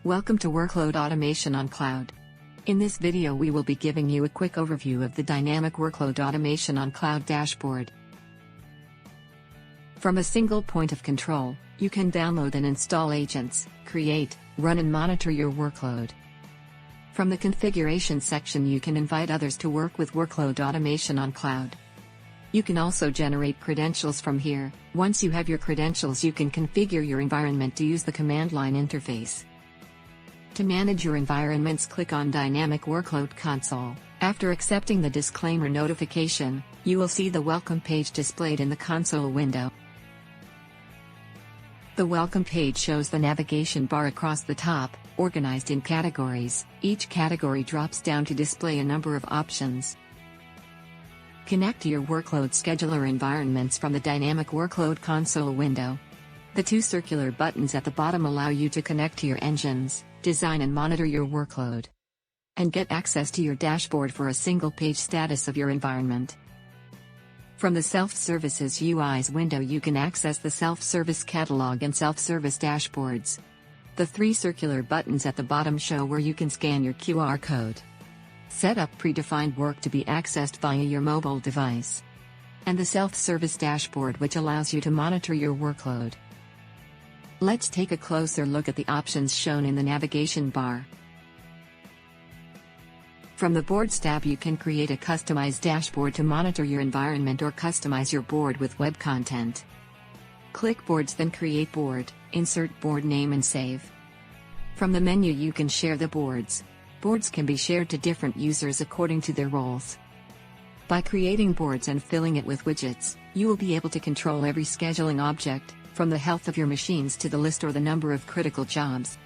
Welcome to Workload Automation on Cloud. In this video we will be giving you a quick overview of the Dynamic Workload Automation on Cloud dashboard. From a single point of control, you can download and install agents, create, run and monitor your workload. From the configuration section you can invite others to work with Workload Automation on Cloud. You can also generate credentials from here. Once you have your credentials you can configure your environment to use the command line interface. To manage your environments, click on Dynamic Workload Console. After accepting the disclaimer notification, you will see the welcome page displayed in the console window. The welcome page shows the navigation bar across the top, organized in categories. Each category drops down to display a number of options. Connect to your workload scheduler environments from the Dynamic Workload Console window. The two circular buttons at the bottom allow you to connect to your engines, design and monitor your workload, and get access to your dashboard for a single-page status of your environment. From the Self-Services UIs window you can access the self-service catalog and self-service dashboards. The three circular buttons at the bottom show where you can scan your QR code. Set up predefined work to be accessed via your mobile device. And the self-service dashboard which allows you to monitor your workload. Let's take a closer look at the options shown in the navigation bar. From the Boards tab you can create a customized dashboard to monitor your environment or customize your board with web content. Click Boards, then create board, insert board name and save. From the menu you can share the boards. Boards can be shared to different users according to their roles. By creating boards and filling it with widgets, you will be able to control every scheduling object, from the health of your machines to the list or the number of critical jobs.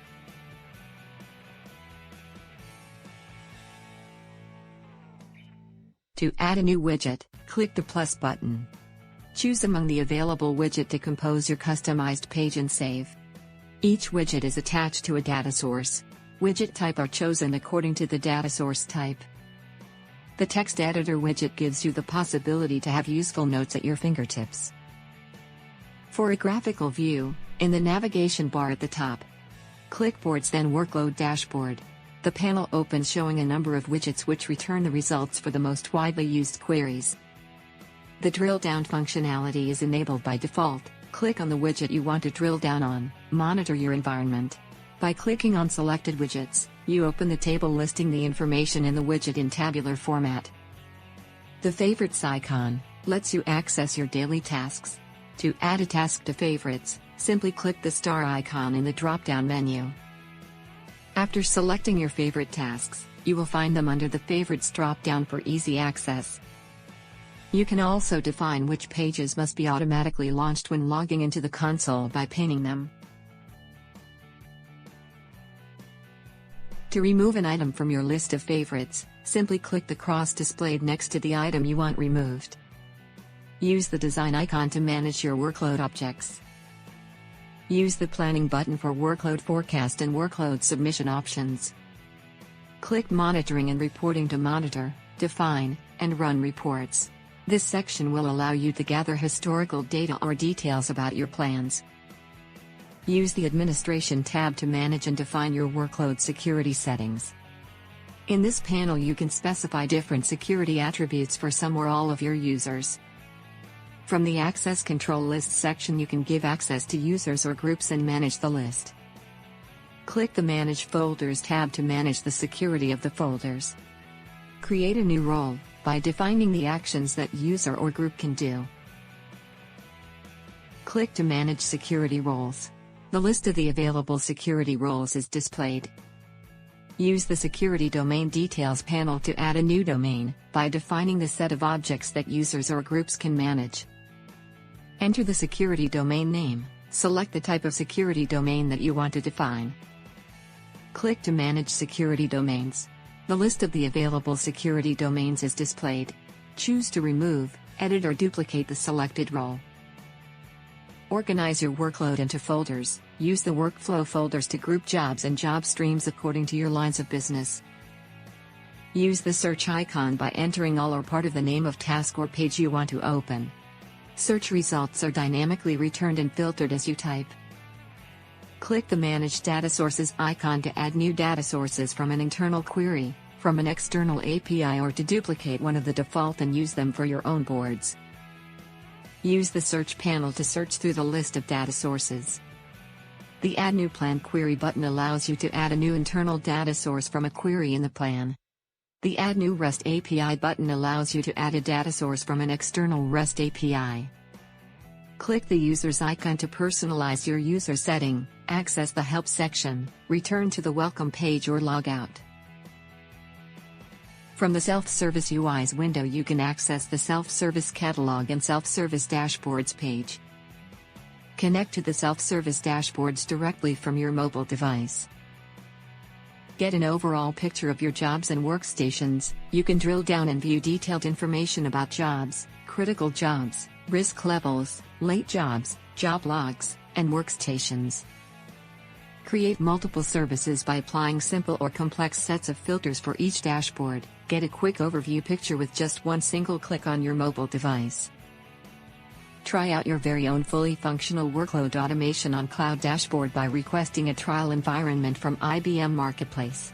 To add a new widget, click the plus button. Choose among the available widget to compose your customized page and save. Each widget is attached to a data source. Widget type are chosen according to the data source type. The text editor widget gives you the possibility to have useful notes at your fingertips. For a graphical view, in the navigation bar at the top, click Boards then Workload Dashboard. The panel opens showing a number of widgets which return the results for the most widely used queries. The drill down functionality is enabled by default. Click on the widget you want to drill down on, monitor your environment. By clicking on selected widgets, you open the table listing the information in the widget in tabular format. The Favorites icon lets you access your daily tasks. To add a task to favorites, simply click the star icon in the drop-down menu. After selecting your favorite tasks, you will find them under the Favorites drop-down for easy access. You can also define which pages must be automatically launched when logging into the console by pinning them. To remove an item from your list of favorites, simply click the cross displayed next to the item you want removed. Use the design icon to manage your workload objects. Use the planning button for workload forecast and workload submission options. Click monitoring and reporting to monitor, define, and run reports. This section will allow you to gather historical data or details about your plans. Use the administration tab to manage and define your workload security settings. In this panel you can specify different security attributes for some or all of your users. From the Access Control List section you can give access to users or groups and manage the list. Click the Manage Folders tab to manage the security of the folders. Create a new role by defining the actions that user or group can do. Click to manage security roles. The list of the available security roles is displayed. Use the Security Domain Details panel to add a new domain by defining the set of objects that users or groups can manage. Enter the security domain name. Select the type of security domain that you want to define. Click to manage security domains. The list of the available security domains is displayed. Choose to remove, edit or duplicate the selected role. Organize your workload into folders. Use the workflow folders to group jobs and job streams according to your lines of business. Use the search icon by entering all or part of the name of task or page you want to open. Search results are dynamically returned and filtered as you type. Click the Manage Data Sources icon to add new data sources from an internal query, from an external API, or to duplicate one of the default and use them for your own boards. Use the search panel to search through the list of data sources. The Add New Plan Query button allows you to add a new internal data source from a query in the plan. The Add New REST API button allows you to add a data source from an external REST API. Click the Users icon to personalize your user setting, access the Help section, return to the Welcome page, or log out. From the Self-Service UIs window, you can access the Self-Service Catalog and Self-Service Dashboards page. Connect to the Self-Service Dashboards directly from your mobile device. Get an overall picture of your jobs and workstations. You can drill down and view detailed information about jobs, critical jobs, risk levels, late jobs, job logs, and workstations. Create multiple services by applying simple or complex sets of filters for each dashboard. Get a quick overview picture with just one single click on your mobile device. Try out your very own fully functional workload automation on Cloud Dashboard by requesting a trial environment from IBM Marketplace.